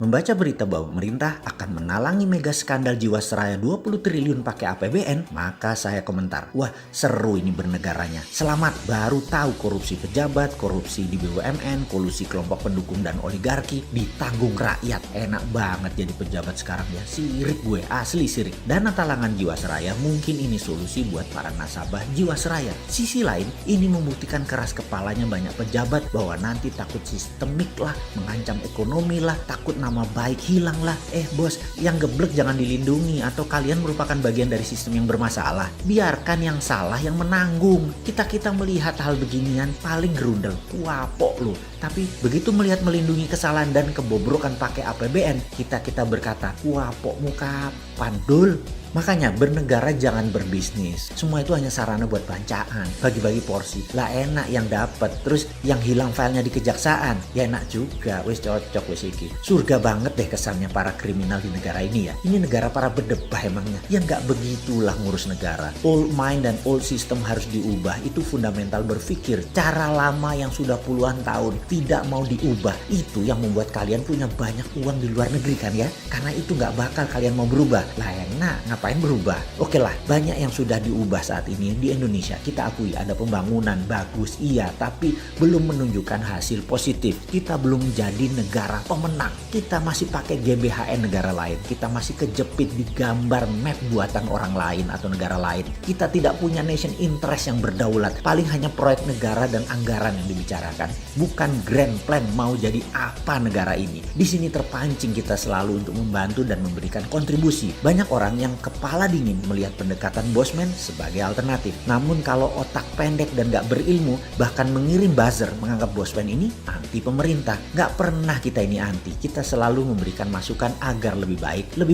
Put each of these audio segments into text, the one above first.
Membaca berita bahwa pemerintah akan menalangi mega skandal Jiwasraya 20 triliun pakai APBN, maka saya komentar, wah seru ini bernegaranya. Selamat, baru tahu korupsi pejabat, korupsi di BUMN, kolusi kelompok pendukung dan oligarki ditanggung rakyat. Enak banget jadi pejabat sekarang ya, sirik gue, asli sirik. Dana talangan Jiwasraya mungkin ini solusi buat para nasabah Jiwasraya. Sisi lain, ini membuktikan keras kepalanya banyak pejabat bahwa nanti takut sistemik lah, mengancam ekonomi lah, takut nama baik hilang lah. Bos, yang geblek jangan dilindungi atau kalian merupakan bagian dari sistem yang bermasalah. Biarkan yang salah yang menanggung. Kita melihat hal beginian paling gerundel, kuapok loh. Tapi begitu melihat melindungi kesalahan dan kebobrokan pakai APBN, kita berkata, kuapokmu kapan dul? Makanya bernegara jangan berbisnis. Semua itu hanya sarana buat bancaan, bagi-bagi porsi. Lah enak yang dapat, terus yang hilang filenya di kejaksaan. Ya enak juga, wis cocok wis iki. Surga banget deh kesannya para kriminal di negara ini ya. Ini negara para berdebah emangnya. Ya nggak begitulah ngurus negara. Old mind dan old system harus diubah. Itu fundamental berpikir. Cara lama yang sudah puluhan tahun tidak mau diubah. Itu yang membuat kalian punya banyak uang di luar negeri kan ya. Karena itu nggak bakal kalian mau berubah. Lah enak, ngapain berubah? Oke lah, banyak yang sudah diubah saat ini di Indonesia. Kita akui ada pembangunan bagus, iya, tapi belum menunjukkan hasil positif. Kita belum jadi negara pemenang. Kita masih pakai GBHN negara lain. Kita masih kejepit di gambar map buatan orang lain atau negara lain. Kita tidak punya nation interest yang berdaulat. Paling hanya proyek negara dan anggaran yang dibicarakan. Bukan grand plan mau jadi apa negara ini. Di sini terpancing kita selalu untuk membantu dan memberikan kontribusi. Banyak orang yang kepala dingin melihat pendekatan bosman sebagai alternatif. Namun kalau otak pendek dan gak berilmu, bahkan mengirim buzzer menganggap bosman ini anti pemerintah. Gak pernah kita ini anti. Kita selalu memberikan masukan agar lebih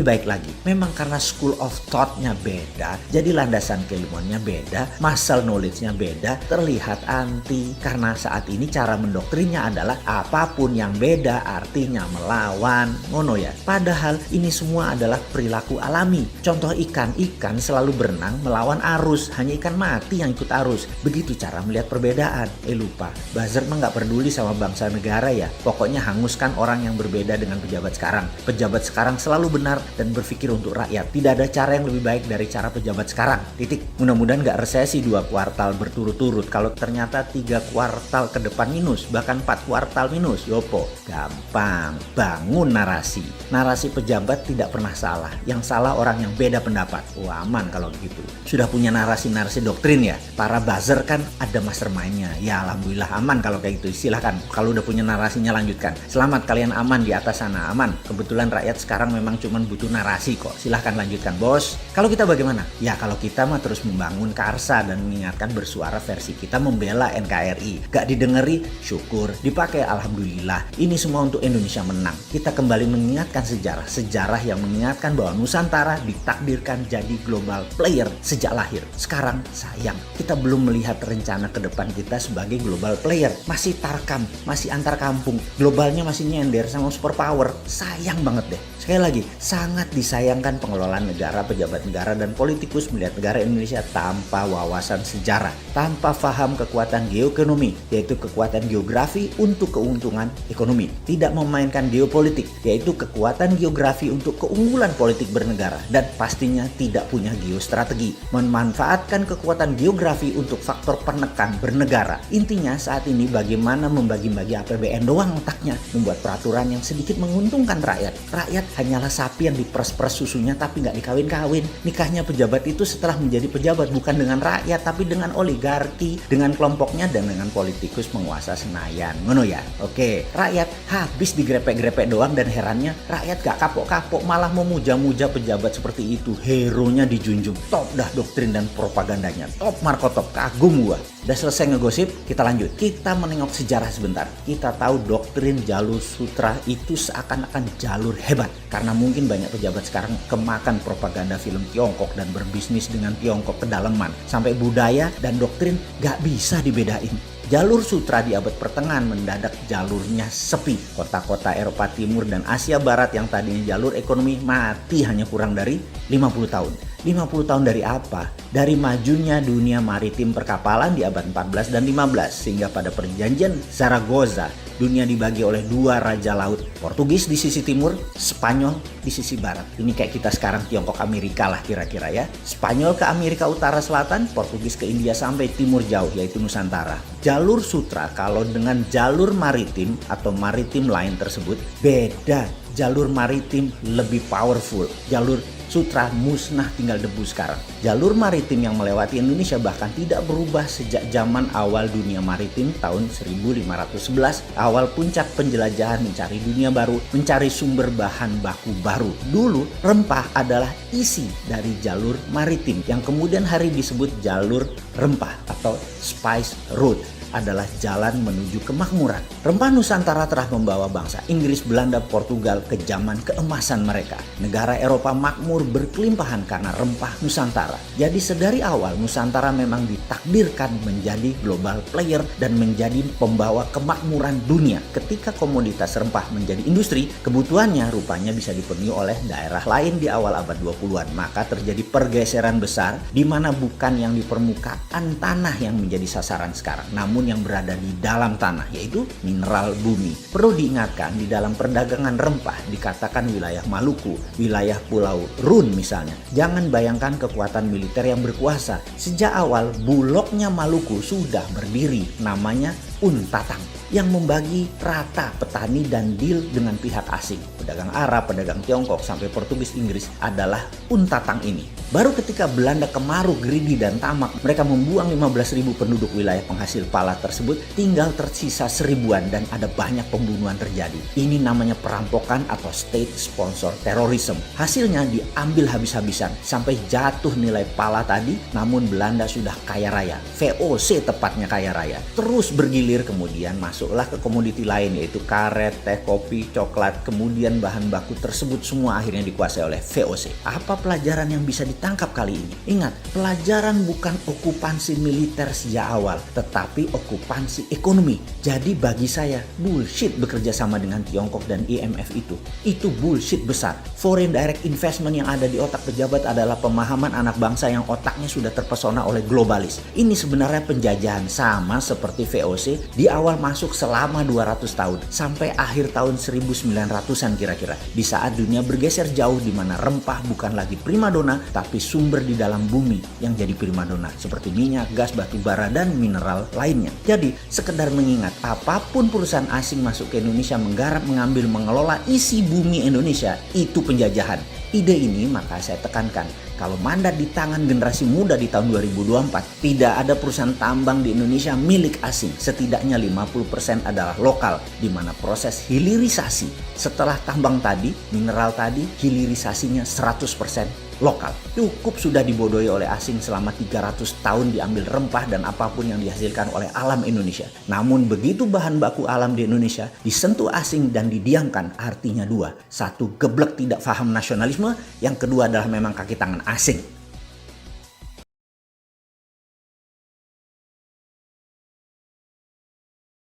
baik lagi. Memang karena school of thought-nya beda, jadi landasan keilmuannya beda, muscle knowledge-nya beda, terlihat anti. Karena saat ini cara mendoktrinnya adalah apapun yang beda artinya melawan. Ngono ya. Padahal ini semua adalah perilaku alami. Contoh ikan selalu berenang melawan arus, hanya ikan mati yang ikut arus. Begitu cara melihat perbedaan. Lupa, buzzer mah gak peduli sama bangsa negara ya. Pokoknya hanguskan orang yang berbeda dengan pejabat sekarang. Pejabat sekarang selalu benar dan berpikir untuk rakyat. Tidak ada cara yang lebih baik dari cara pejabat sekarang. Titik. Mudah-mudahan gak resesi 2 kuartal berturut-turut. Kalau ternyata 3 kuartal ke depan minus, bahkan 4 kuartal minus, yopo. Gampang, bangun narasi. Narasi pejabat tidak pernah salah. Yang salah orang yang beda pendapat. Aman kalau begitu. Sudah punya narasi-narasi doktrin ya. Para buzzer kan ada mastermind-nya. Ya alhamdulillah aman kalau kayak gitu. Silahkan. Kalau udah punya narasinya lanjutkan. Selamat kalian aman di atas sana. Aman. Kebetulan rakyat sekarang memang cuma butuh narasi kok. Silahkan lanjutkan bos. Kalau kita bagaimana? Ya kalau kita mah terus membangun karsa dan mengingatkan bersuara versi kita membela NKRI. Gak didengeri, syukur. Dipakai alhamdulillah. Ini semua untuk Indonesia menang. Kita kembali mengingatkan sejarah. Sejarah yang mengingatkan bahwa Nusantara ditakdirkan jadi global player sejak lahir. Sekarang sayang, kita belum melihat rencana ke depan kita sebagai global player. Masih tarkam, masih antar kampung. Globalnya masih nyender sama superpower. Sayang banget deh. Sekali lagi, sangat disayangkan pengelolaan negara, pejabat negara, dan politikus melihat negara Indonesia tanpa wawasan sejarah. Tanpa paham kekuatan geoekonomi, yaitu kekuatan geografi untuk keuntungan ekonomi. Tidak memainkan geopolitik, yaitu kekuatan geografi untuk keunggulan politik bernegara. Dan pastinya tidak punya geostrategi. Memanfaatkan kekuatan geografi untuk faktor penekan bernegara. Intinya saat ini bagaimana membagi-bagi APBN doang otaknya. Membuat peraturan yang sedikit menguntungkan rakyat. Rakyat hanyalah sapi yang diperes-peres susunya tapi nggak dikawin-kawin. Nikahnya pejabat itu setelah menjadi pejabat bukan dengan rakyat tapi dengan oligarki, dengan kelompoknya dan dengan politikus penguasa Senayan. Ngono ya? Oke, rakyat habis digrepek-grepek doang dan herannya rakyat gak kapok-kapok malah memuja-muja pejabat seperti itu. Hero-nya dijunjung. Top dah doktrin dan propagandanya. Top Marco Top. Kagum gua. Udah selesai ngegosip, kita lanjut. Kita menengok sejarah sebentar. Kita tahu doktrin jalur sutra itu seakan-akan jalur hebat. Karena mungkin banyak pejabat sekarang kemakan propaganda film Tiongkok dan berbisnis dengan Tiongkok kedalaman. Sampai budaya dan doktrin gak bisa dibedain. Jalur sutra di abad pertengahan mendadak jalurnya sepi. Kota-kota Eropa Timur dan Asia Barat yang tadinya jalur ekonomi mati hanya kurang dari 50 tahun. 50 tahun dari apa? Dari majunya dunia maritim perkapalan di abad 14 dan 15 sehingga pada perjanjian Zaragoza dunia dibagi oleh dua raja laut, Portugis di sisi timur, Spanyol di sisi barat. Ini kayak kita sekarang Tiongkok Amerika lah kira-kira ya. Spanyol ke Amerika Utara Selatan, Portugis ke India sampai timur jauh yaitu Nusantara. Jalur sutra kalau dengan jalur maritim atau maritim lain tersebut beda. Jalur maritim lebih powerful. Jalur sutra musnah tinggal debu sekarang. Jalur maritim yang melewati Indonesia bahkan tidak berubah sejak zaman awal dunia maritim tahun 1511. Awal puncak penjelajahan mencari dunia baru, mencari sumber bahan baku baru. Dulu rempah adalah isi dari jalur maritim yang kemudian hari disebut jalur rempah atau spice road. Adalah jalan menuju kemakmuran. Rempah Nusantara telah membawa bangsa Inggris, Belanda, Portugal ke zaman keemasan mereka. Negara Eropa makmur berkelimpahan karena rempah Nusantara. Jadi sedari awal Nusantara memang ditakdirkan menjadi global player dan menjadi pembawa kemakmuran dunia. Ketika komoditas rempah menjadi industri, kebutuhannya rupanya bisa dipenuhi oleh daerah lain di awal abad 20-an. Maka terjadi pergeseran besar di mana bukan yang di permukaan tanah yang menjadi sasaran sekarang, namun yang berada di dalam tanah, yaitu mineral bumi. Perlu diingatkan, di dalam perdagangan rempah dikatakan wilayah Maluku, wilayah Pulau Run misalnya. Jangan bayangkan kekuatan militer yang berkuasa. Sejak awal Bulognya Maluku sudah berdiri, namanya Untatang, yang membagi rata petani dan deal dengan pihak asing. Pedagang Arab, pedagang Tiongkok, sampai Portugis, Inggris adalah Untatang ini. Baru ketika Belanda kemaruk, greedy dan tamak, mereka membuang 15.000 penduduk wilayah penghasil pala tersebut, tinggal tersisa 1000-an dan ada banyak pembunuhan terjadi. Ini namanya perampokan atau state sponsor terrorism. Hasilnya diambil habis-habisan sampai jatuh nilai pala tadi, namun Belanda sudah kaya raya. VOC tepatnya kaya raya. Terus bergilir, kemudian masuklah ke komoditi lain yaitu karet, teh, kopi, coklat. Kemudian bahan baku tersebut semua akhirnya dikuasai oleh VOC. Apa pelajaran yang bisa ditangkap kali ini? Ingat, pelajaran bukan okupansi militer sejak awal, tetapi okupansi ekonomi. Jadi bagi saya, bullshit bekerja sama dengan Tiongkok dan IMF itu. Itu bullshit besar. Foreign direct investment yang ada di otak pejabat adalah pemahaman anak bangsa yang otaknya sudah terpesona oleh globalis. Ini sebenarnya penjajahan sama seperti VOC di awal masuk selama 200 tahun sampai akhir tahun 1900-an kira-kira. Di saat dunia bergeser jauh di mana rempah bukan lagi primadona tapi sumber di dalam bumi yang jadi primadona seperti minyak, gas, batu bara dan mineral lainnya. Jadi sekedar mengingat, apapun perusahaan asing masuk ke Indonesia menggarap, mengambil, mengelola isi bumi Indonesia, itu penjajahan. Ide ini maka saya tekankan, kalau mandat di tangan generasi muda di tahun 2024, tidak ada perusahaan tambang di Indonesia milik asing. Setidaknya 50% adalah lokal, di mana proses hilirisasi setelah tambang tadi, mineral tadi, hilirisasinya 100% lokal. Cukup sudah dibodohi oleh asing selama 300 tahun diambil rempah dan apapun yang dihasilkan oleh alam Indonesia. Namun begitu bahan baku alam di Indonesia disentuh asing dan didiamkan, artinya dua. Satu, geblek tidak paham nasionalisme. Yang kedua adalah memang kaki tangan asing.